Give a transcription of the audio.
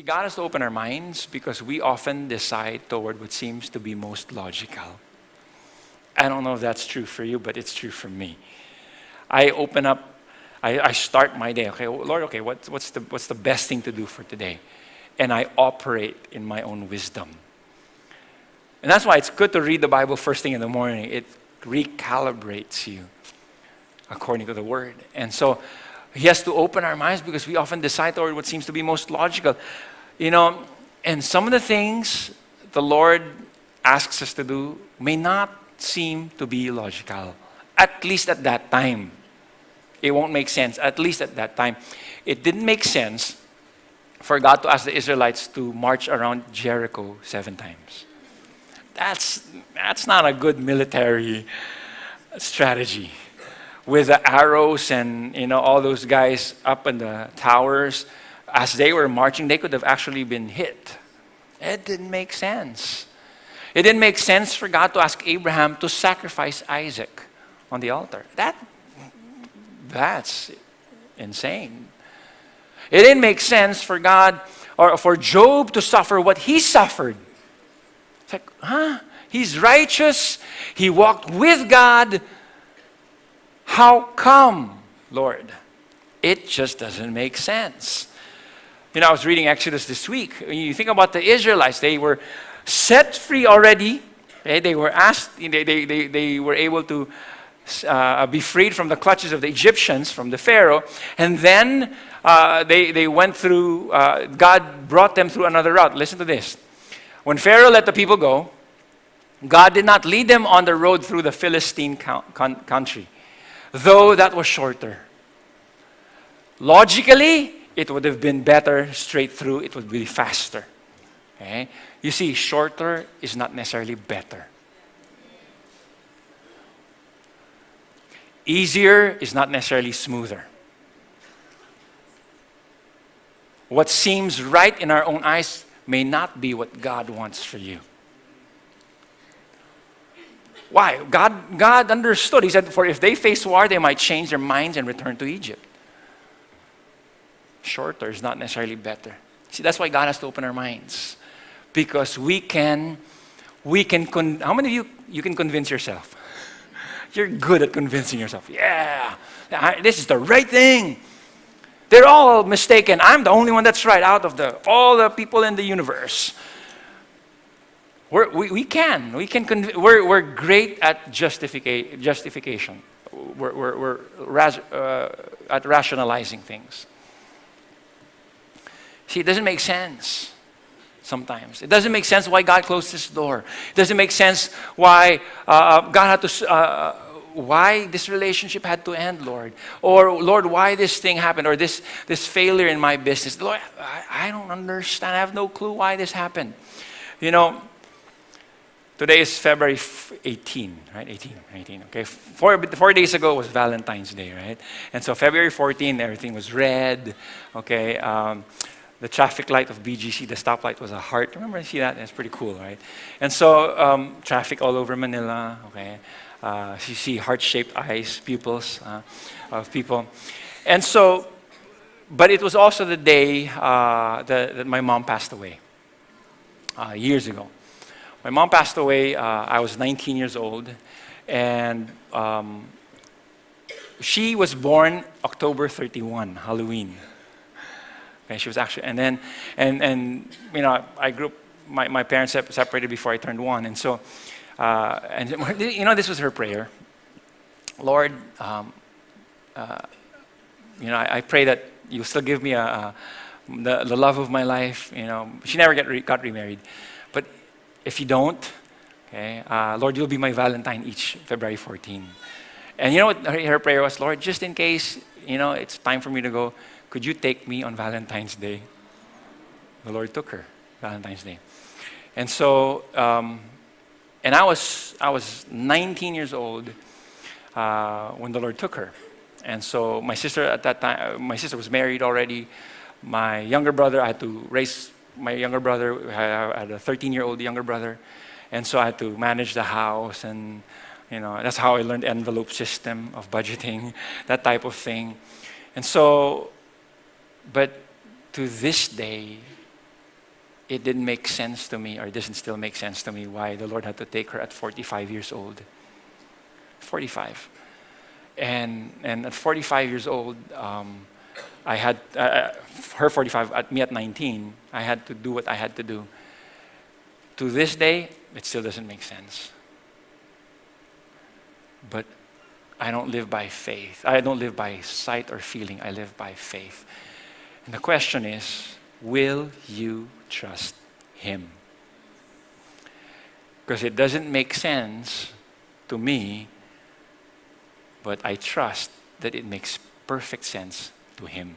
God has to open our minds because we often decide toward what seems to be most logical. I don't know if that's true for you, but it's true for me. I open up, I start my day. Okay, Lord, okay, what's the best thing to do for today? And I operate in my own wisdom. And that's why it's good to read the Bible first thing in the morning. It recalibrates you according to the Word. And so He has to open our minds because we often decide toward what seems to be most logical. And some of the things the Lord asks us to do may not seem to be logical, at least at that time. It won't make sense, at least at that time. It didn't make sense for God to ask the Israelites to march around Jericho 7 times. That's not a good military strategy. With the arrows and all those guys up in the towers, as they were marching, they could have actually been hit. It didn't make sense. It didn't make sense for God to ask Abraham to sacrifice Isaac on the altar. That's insane. It didn't make sense for God or for Job to suffer what he suffered. It's like, He's righteous. He walked with God. How come, Lord? It just doesn't make sense. I was reading Exodus this week. When you think about the Israelites, they were set free already. Okay? They were asked, they were able to be freed from the clutches of the Egyptians, from the Pharaoh. And then they went through, God brought them through another route. Listen to this. When Pharaoh let the people go, God did not lead them on the road through the Philistine country, though that was shorter. Logically, it would have been better straight through. It would be faster. Okay? You see, shorter is not necessarily better. Easier is not necessarily smoother. What seems right in our own eyes may not be what God wants for you. Why? God understood. He said, for if they face war, they might change their minds and return to Egypt. Shorter is not necessarily better. See, that's why God has to open our minds. Because how many of you can convince yourself? You're good at convincing yourself. Yeah, this is the right thing. They're all mistaken. I'm the only one that's right out of all the people in the universe. We're great at justification. We're at rationalizing things. See, it doesn't make sense sometimes. It doesn't make sense why God closed His door. It doesn't make sense why God had to, why this relationship had to end, Lord. Or, Lord, why this thing happened, or this failure in my business. Lord, I don't understand. I have no clue why this happened. Today is February 18, right? 18, okay? 4 days ago was Valentine's Day, right? And so February 14, everything was red, okay? The traffic light of BGC, the stoplight was a heart. Remember, you see that? It's pretty cool, right? And so traffic all over Manila, okay? You see heart-shaped eyes, pupils of people. And so, but it was also the day that my mom passed away years ago. My mom passed away, I was 19 years old, and she was born October 31, Halloween. Okay, she was actually, and then, I grew up, my parents separated before I turned 1, and so, this was her prayer. Lord, I pray that you still give me the love of my life. She never got remarried, but if you don't, okay, Lord, you'll be my Valentine each February 14. And you know what her prayer was? Lord, just in case, it's time for me to go, could you take me on Valentine's Day? The Lord took her, Valentine's Day. And so, and I was 19 years old when the Lord took her. And so my sister at that time, my sister was married already. My younger brother, I had to raise my younger brother. I had a 13-year-old younger brother. And so I had to manage the house, and that's how I learned envelope system of budgeting, that type of thing. And so, but to this day, it didn't make sense to me, or doesn't still make sense to me, why the Lord had to take her at 45 years old. 45. And at 45 years old, I had, her 45, at me at 19, I had to do what I had to do. To this day, it still doesn't make sense. But I don't live by faith. I don't live by sight or feeling. I live by faith. And the question is, will you trust Him? Because it doesn't make sense to me, but I trust that it makes perfect sense to Him.